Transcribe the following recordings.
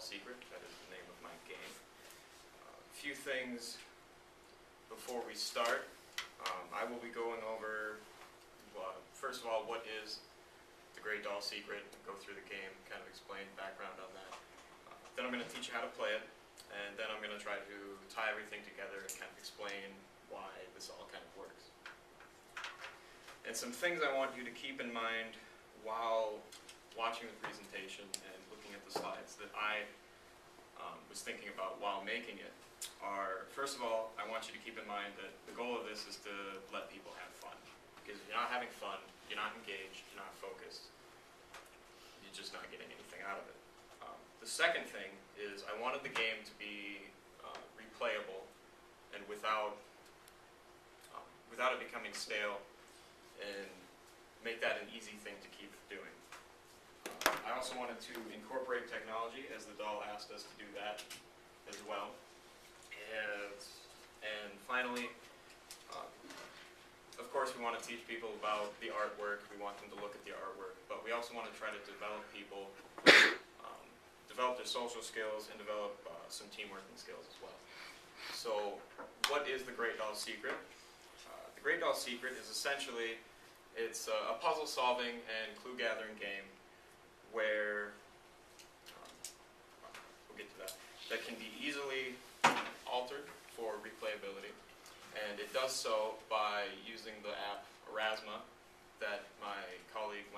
Secret. That is the name of my game. A few things before we start. I will be going over, first of all, what is the Great Doll Secret, go through the game, kind of explain background on that. Then I'm going to teach you how to play it, and then I'm going to try to tie everything together and kind of explain why this all kind of works. And some things I want you to keep in mind while watching the presentation and looking at the slides that I was thinking about while making it are, first of all, I want you to keep in mind that the goal of this is to let people have fun. Because if you're not having fun, you're not engaged, you're not focused, you're just not getting anything out of it. The second thing is I wanted the game to be replayable and without it becoming stale, and make that an easy thing to keep doing. I also wanted to incorporate technology, as the doll asked us to do that as well. And finally, of course, we want to teach people about the artwork. We want them to look at the artwork, but we also want to try to develop people, develop their social skills, and develop some teamworking skills as well. So, what is the Great Doll Secret? The Great Doll Secret is essentially, it's a puzzle solving and clue gathering game where, we'll get to that, that can be easily altered for replayability. And it does so by using the app Erasma that my colleague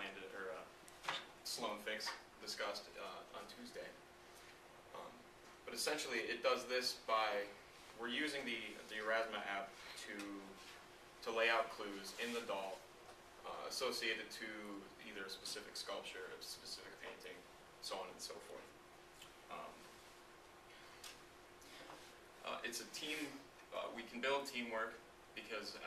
Sloan Fix discussed on Tuesday. But essentially it does this by, we're using the Erasma app to lay out clues in the doll associated to either a specific sculpture, a specific painting, so on and so forth. It's a team, we can build teamwork because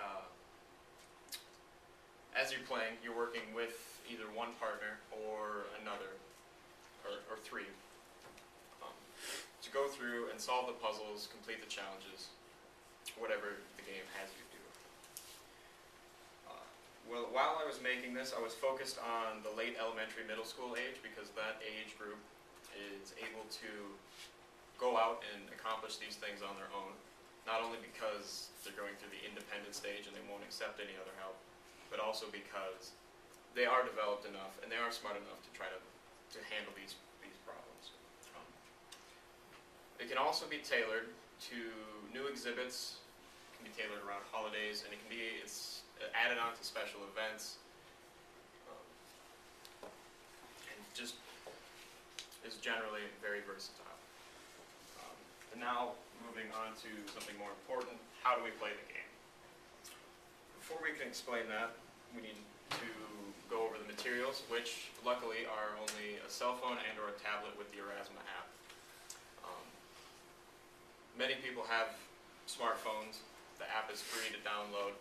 as you're playing, you're working with either one partner or another, or three, to go through and solve the puzzles, complete the challenges, whatever the game has you do. Well, while I was making this, I was focused on the late elementary, middle school age because that age group is able to go out and accomplish these things on their own, not only because they're going through the independent stage and they won't accept any other help, but also because they are developed enough and they are smart enough to try to handle these problems. It can also be tailored to new exhibits, it can be tailored around holidays, and it's added on to special events, and just is generally very versatile. And now, moving on to something more important, how do we play the game? Before we can explain that, we need to go over the materials, which luckily are only a cell phone and or a tablet with the Erasma app. Many people have smartphones. The app is free to download.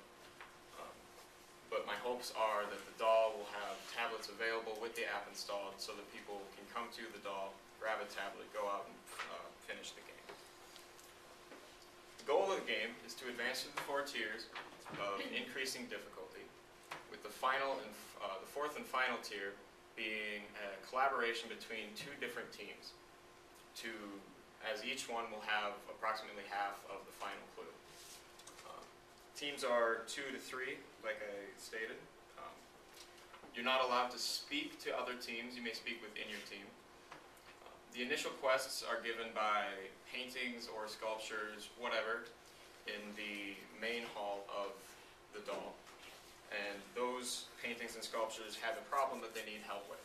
But my hopes are that the doll will have tablets available with the app installed so that people can come to the doll, grab a tablet, go out and finish the game. The goal of the game is to advance through the 4 tiers of increasing difficulty, with the final and the 4th and final tier being a collaboration between 2 different teams, as each one will have approximately half of the final clue. Teams are 2 to 3, like I stated. You're not allowed to speak to other teams. You may speak within your team. The initial quests are given by paintings or sculptures, whatever, in the main hall of the doll. And those paintings and sculptures have a problem that they need help with.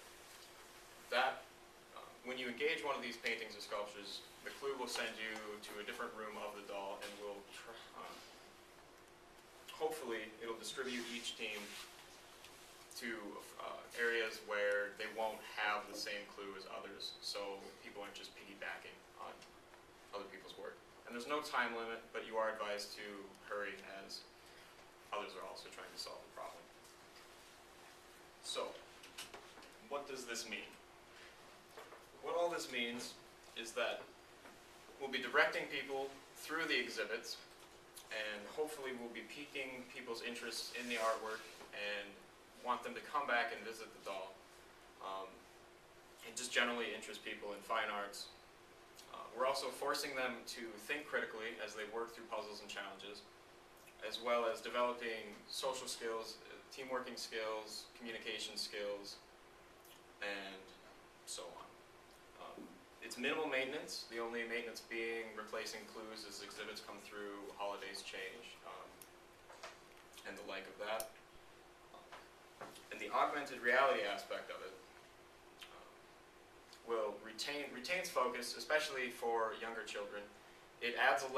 When you engage one of these paintings or sculptures, the clue will send you to a different room of the doll and will hopefully it'll distribute each team to areas where they won't have the same clue as others, so people aren't just piggybacking on other people's work. And there's no time limit, but you are advised to hurry as others are also trying to solve the problem. So, what does this mean? What all this means is that we'll be directing people through the exhibits, and hopefully we'll be piquing people's interest in the artwork and want them to come back and visit the doll. And just generally interest people in fine arts, We're also forcing them to think critically as they work through puzzles and challenges, as well as developing social skills, teamworking skills, communication skills, and so on. It's minimal maintenance, the only maintenance being replacing clues as exhibits come through, holidays change, and the like of that. And the augmented reality aspect of it retains focus, especially for younger children. It adds a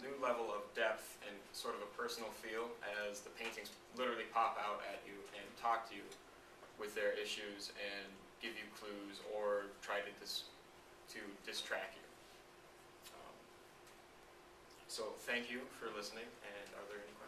new level of depth and sort of a personal feel as the paintings literally pop out at you and talk to you with their issues and give you clues or try to distract you. So thank you for listening, and are there any questions?